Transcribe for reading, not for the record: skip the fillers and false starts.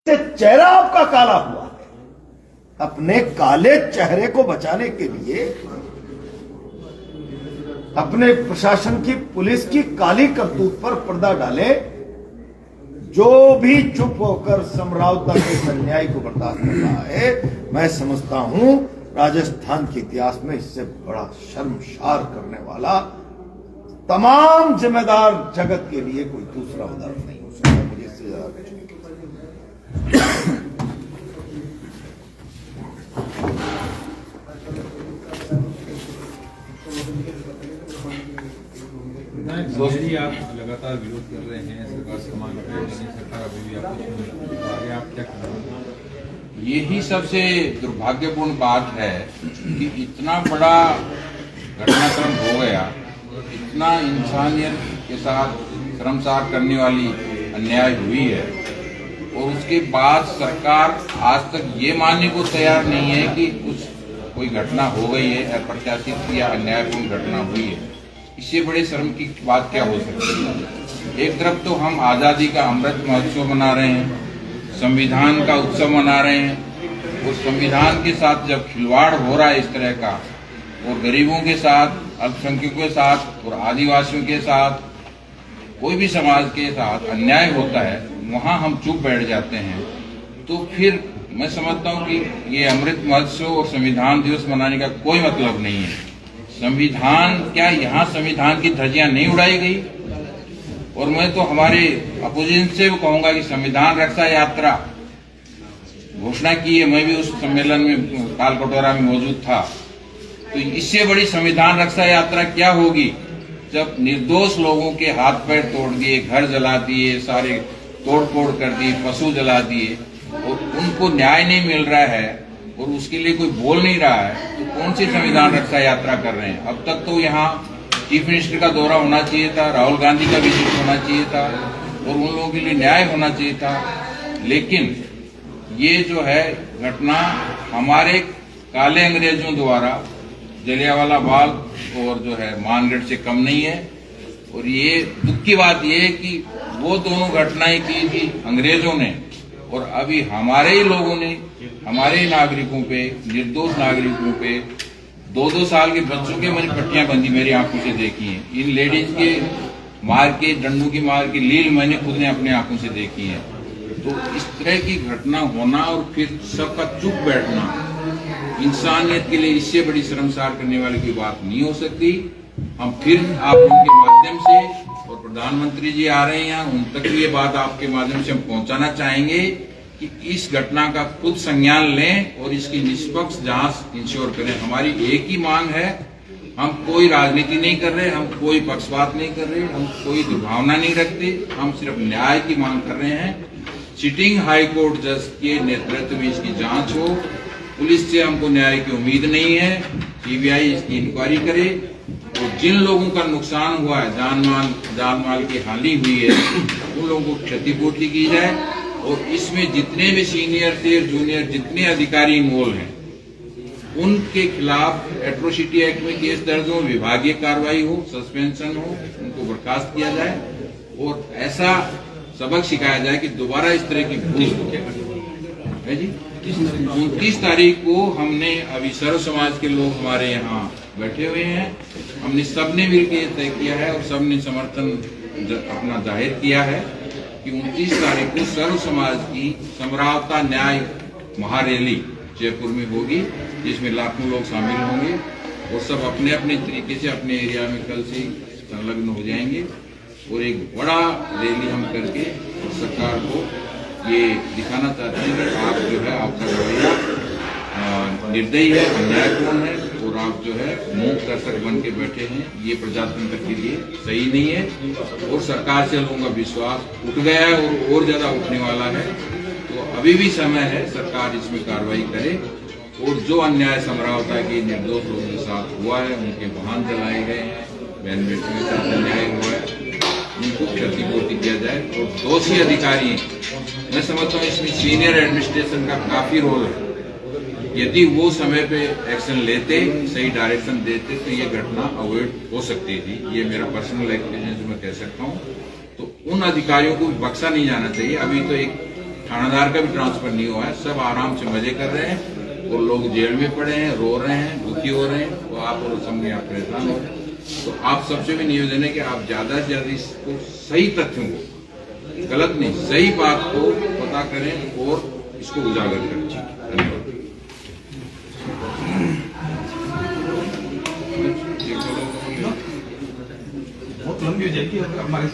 से चेहरा आपका काला हुआ है। अपने काले चेहरे को बचाने के लिए अपने प्रशासन की, पुलिस की काली करतूत पर पर्दा डाले। जो भी चुप होकर समरावता के अन्याय को बर्दाश्त कर रहा है, मैं समझता हूं राजस्थान के इतिहास में इससे बड़ा शर्मसार करने वाला तमाम जिम्मेदार जगत के लिए कोई दूसरा उदाहरण नहीं हो सकता। मुझे इससे ज्यादा कुछ नहीं। दोस्ती, आप लगातार विरोध कर रहे हैं सरकार से, मांग कर रहे हैं, सरकार अभी भी आपको आगे आप क्या कर रहे हैं? यही सबसे दुर्भाग्यपूर्ण बात है कि इतना बड़ा घटनाक्रम हो गया, इतना इंसानियत के साथ शर्मसार करने वाली अन्याय हुई है, और उसके बाद सरकार आज तक ये मानने को तैयार नहीं है कि कोई घटना हो गई है, अप्रत्याशित या अन्यायपूर्ण घटना हुई है। इससे बड़े शर्म की बात क्या हो सकती है? एक तरफ तो हम आज़ादी का अमृत महोत्सव मना रहे हैं, संविधान का उत्सव मना रहे हैं, और संविधान के साथ जब खिलवाड़ हो रहा है इस तरह का, और गरीबों के साथ, अल्पसंख्यकों के साथ और आदिवासियों के साथ, कोई भी समाज के साथ अन्याय होता है, वहां हम चुप बैठ जाते हैं। तो फिर मैं समझता हूं कि ये अमृत महोत्सव और संविधान दिवस मनाने का कोई मतलब नहीं है। संविधान क्या, यहाँ संविधान की धज्जियां नहीं उड़ाई गई? और मैं तो हमारे अपोजिशन से भी कहूंगा कि संविधान रक्षा यात्रा घोषणा की है, मैं भी उस सम्मेलन में तालकटोरा में मौजूद था। तो इससे बड़ी संविधान रक्षा यात्रा क्या होगी जब निर्दोष लोगों के हाथ पैर तोड़ दिए, घर जला दिए, सारे तोड़ फोड़ कर दिए, पशु जला दिए, और उनको न्याय नहीं मिल रहा है और उसके लिए कोई बोल नहीं रहा है, तो कौन सी संविधान रक्षा यात्रा कर रहे हैं? अब तक तो यहाँ चीफ मिनिस्टर का दौरा होना चाहिए था, राहुल गांधी का विजिट होना चाहिए था, और उन लोगों के लिए न्याय होना चाहिए था। लेकिन ये जो है घटना हमारे काले अंग्रेजों द्वारा जलियांवाला बाग और जो है मानगढ़ से कम नहीं है। और ये दुख की बात ये है कि वो दोनों घटनाएं की थी अंग्रेजों ने, और अभी हमारे ही लोगों ने हमारे ही नागरिकों पे, निर्दोष नागरिकों पे 2-2 साल के बच्चों के मैंने पट्टियां बंदी मेरी आंखों से देखी हैं। इन लेडीज के मार के, डंडों की मार के लील मैंने खुद ने अपने आंखों से देखी है। तो इस तरह की घटना होना और फिर सबका चुप बैठना इंसानियत के लिए इससे बड़ी शर्मसार करने वाली कोई बात नहीं हो सकती। हम फिर आप उनके माध्यम से, और प्रधानमंत्री जी आ रहे हैं, उन तक भी ये बात आपके माध्यम से हम पहुंचाना चाहेंगे कि इस घटना का खुद संज्ञान लें और इसकी निष्पक्ष जांच इंश्योर करें। हमारी एक ही मांग है, हम कोई राजनीति नहीं कर रहे, हम कोई पक्षपात नहीं कर रहे, हम कोई दुर्भावना नहीं रखते, हम सिर्फ न्याय की मांग कर रहे हैं। सिटिंग हाई कोर्ट जज के नेतृत्व में इसकी जांच हो। पुलिस से हमको न्याय की उम्मीद नहीं है, सीबीआई इसकी इंक्वायरी करे, और जिन लोगों का नुकसान हुआ है, जान माल की हानि हुई है, उन लोगों को क्षतिपूर्ति की जाए, और इसमें जितने भी सीनियर से जूनियर जितने अधिकारी इन्वॉल्व हैं उनके खिलाफ एट्रोसिटी एक्ट में केस दर्ज हो, विभागीय कार्रवाई हो, सस्पेंशन हो, उनको बर्खास्त किया जाए, और ऐसा सबक सिखाया जाए कि दोबारा इस तरह की भूल है जी। 29 तारीख को हमने अभी सर्व समाज के लोग हमारे यहाँ बैठे हुए हैं, हमने सबने मिलकर तय किया है और सबने समर्थन अपना जाहिर किया है कि 29 तारीख को सर्व समाज की समरावता न्याय महारैली जयपुर में होगी, जिसमें लाखों लोग शामिल होंगे, और सब अपने अपने तरीके से अपने एरिया में कल से संलग्न हो जाएंगे, और एक बड़ा रैली हम करके सरकार को ये दिखाना चाहते हैं कि आप जो है, आपका रवैया निर्दयी है, अन्यायपूर्ण है, और आप जो है मूक दर्शक बन के बैठे हैं, ये प्रजातंत्र के लिए सही नहीं है। और सरकार से लोगों का विश्वास उठ गया है और ज्यादा उठने वाला है। तो अभी भी समय है, सरकार इसमें कार्रवाई करे, और जो अन्याय समरावता के निर्दोष लोगों के साथ हुआ है, उनके वाहन जलाए गए हैं, बहन बेटियों के साथ अन्याय हुआ है, उनको क्षतिपूर्ति किया जाए। और दोषी अधिकारी, मैं समझता हूँ इसमें सीनियर एडमिनिस्ट्रेशन का काफी रोल है। यदि वो समय पे एक्शन लेते, सही डायरेक्शन देते, तो ये घटना अवॉइड हो सकती थी। ये मेरा पर्सनल एक्सपीरियंस मैं कह सकता हूँ। तो उन अधिकारियों को बख्शा नहीं जाना चाहिए। अभी तो एक थानादार का भी ट्रांसफर नहीं हुआ है, सब आराम से मजे कर रहे हैं और लोग जेल में पड़े हैं, रो रहे हैं, दुखी हो रहे हैं, तो आप और समझे आप परेशान हो रहे हैं। तो आप सबसे भी निवेदन है कि आप ज्यादा से ज्यादा इसको सही तथ्यों को, गलत नहीं सही बात को पता करें और इसको उजागर करें। धन्यवाद। बहुत लंबी हो जाएगी और हमारे